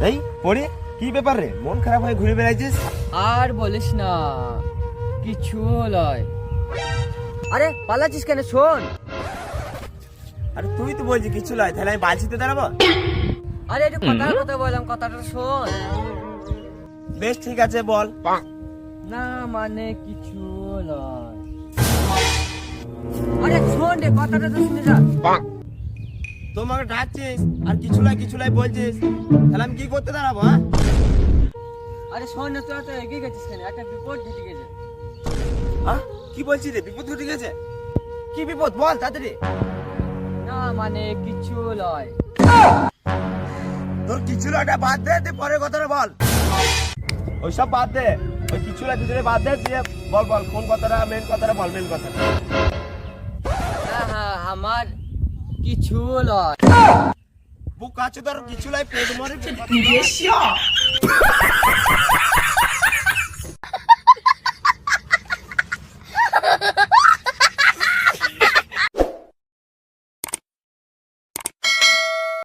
এই পড়ে কি ব্যাপার রে, মন খারাপ হয়ে ঘুরে বেড়াইছিস? আর বলিস না, কিছু লয়। আরে পালাচ্ছিস কেন? শোন। আরে তুই তো বলছিস কিছু লয়, তাহলে আমি বালছিতে দাঁড়াবো? আরে একটু কথার কথা বললাম, কথাটা শোন। বেশ ঠিক আছে, বল। না মানে কিছু লয়। আরে শোন রে, কথাটা তো শুনে যা। তোমাকে ডাকছিস আর কিছু লাই বলছিস, তাহলে আমি কি করতে দাঁড়াবো? হ্যাঁ, আরে শোন না, তোরা তো এগিয়ে গেছিস কেন? একটা বিপদ ঘটে গেছে। কি বলছিস রে? বিপদ ঘটে গেছে? কি বিপদ বল তাড়াতাড়ি। না মানে কিছু লয়। তোর কিছু লয়টা বাদ দে, তুই পরের কথাটা বল। ওইসব বাদ দে, ওই কিছু লাই বাদ দে, দিয়ে বল কোন কথাটা, মেন কথাটা বল, মেন কথাটা। হ্যাঁ, আমার কিছু লয়। বুক আছে তোর, কিছু লাই পেট মরে।